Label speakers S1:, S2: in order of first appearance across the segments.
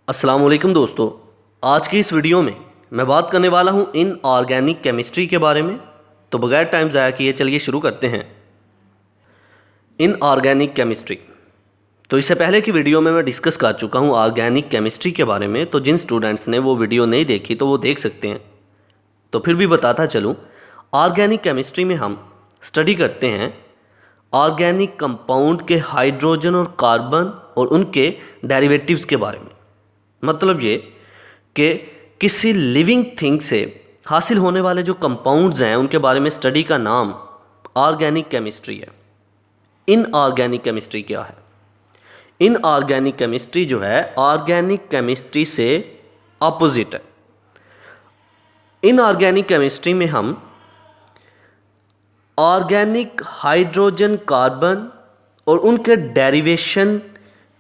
S1: अस्सलाम वालेकुम दोस्तों। आज की इस वीडियो में मैं बात करने वाला हूँ इनऑर्गेनिक केमिस्ट्री के बारे में। तो बगैर टाइम ज़ाया किए चलिए शुरू करते हैं। इनऑर्गेनिक केमिस्ट्री, तो इससे पहले की वीडियो में मैं डिस्कस कर चुका हूँ ऑर्गेनिक केमिस्ट्री के बारे में। तो जिन स्टूडेंट्स ने वो वीडियो नहीं देखी तो वो देख सकते हैं। तो फिर भी बताता चलूँ, ऑर्गेनिक केमिस्ट्री में हम स्टडी करते हैं ऑर्गेनिक कंपाउंड के हाइड्रोजन और कार्बन और उनके डेरिवेटिव्स के बारे में। मतलब ये कि किसी लिविंग थिंग से हासिल होने वाले जो कंपाउंड्स हैं उनके बारे में स्टडी का नाम ऑर्गेनिक केमिस्ट्री है। इनऑर्गेनिक केमिस्ट्री क्या है? इनऑर्गेनिक केमिस्ट्री जो है ऑर्गेनिक केमिस्ट्री से अपोजिट है। इनऑर्गेनिक केमिस्ट्री में हम ऑर्गेनिक हाइड्रोजन कार्बन और उनके डेरिवेशन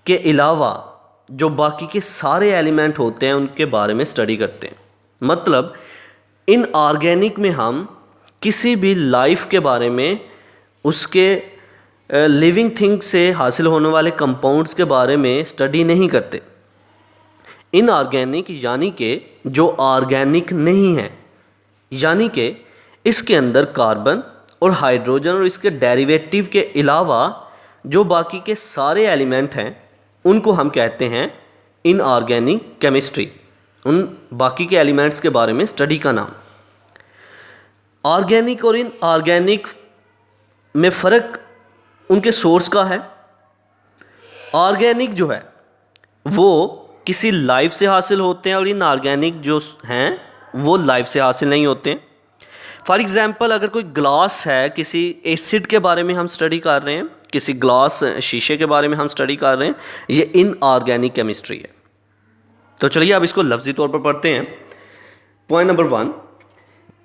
S1: के अलावा जो बाकी के सारे एलिमेंट होते हैं उनके बारे में स्टडी करते हैं। मतलब इनऑर्गेनिक में हम किसी भी लाइफ के बारे में, उसके लिविंग थिंग से हासिल होने वाले कंपाउंड्स के बारे में स्टडी नहीं करते। इनऑर्गेनिक यानी कि जो ऑर्गेनिक नहीं है, यानी कि इसके अंदर कार्बन और हाइड्रोजन और इसके डेरिवेटिव के अलावा जो बाकी के सारे एलिमेंट हैं उनको हम कहते हैं इनऑर्गेनिक केमिस्ट्री। उन बाकी के एलिमेंट्स के बारे में स्टडी का नाम। ऑर्गेनिक और इनऑर्गेनिक में फ़र्क उनके सोर्स का है। ऑर्गेनिक जो है वो किसी लाइफ से हासिल होते हैं और इनऑर्गेनिक जो हैं वो लाइफ से हासिल नहीं होते हैं। फॉर एग्ज़ाम्पल, अगर कोई ग्लास है, किसी एसिड के बारे में हम स्टडी कर रहे हैं, किसी ग्लास शीशे के बारे में हम स्टडी कर रहे हैं, ये इनऑर्गेनिक केमिस्ट्री है। तो चलिए अब इसको लफ्ज़ी तौर पर पढ़ते हैं। Point number 1,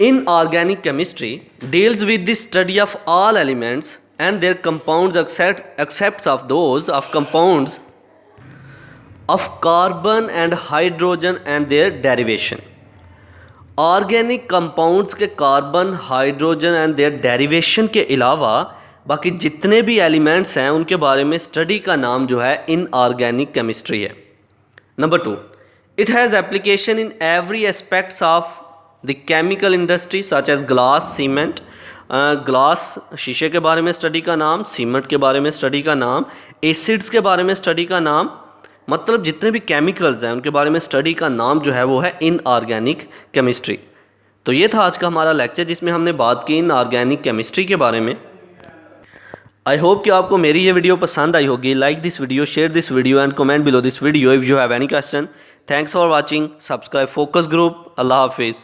S1: inorganic chemistry deals with the study of all elements and their compounds except of those of compounds of carbon and hydrogen and their derivation. Organic compounds के carbon, hydrogen and their derivation के अलावा बाकी जितने भी elements हैं उनके बारे में स्टडी का नाम जो है इनऑर्गेनिक केमिस्ट्री है। Number 2, it has application in every aspects of the chemical industry such as glass, cement. Glass शीशे के बारे में स्टडी का नाम, सीमेंट के बारे में स्टडी का नाम, एसिड्स के बारे में स्टडी का नाम। मतलब जितने भी केमिकल्स हैं उनके बारे में स्टडी का नाम जो है वो है इनऑर्गेनिक केमिस्ट्री। तो ये था आज का हमारा लेक्चर जिसमें हमने बात की इनऑर्गेनिक केमिस्ट्री के बारे में। आई होप कि आपको मेरी ये वीडियो पसंद आई होगी। Like this video, share this video and comment below this video if you have any question. Thanks for watching. Subscribe focus group. अल्लाह हाफिज़।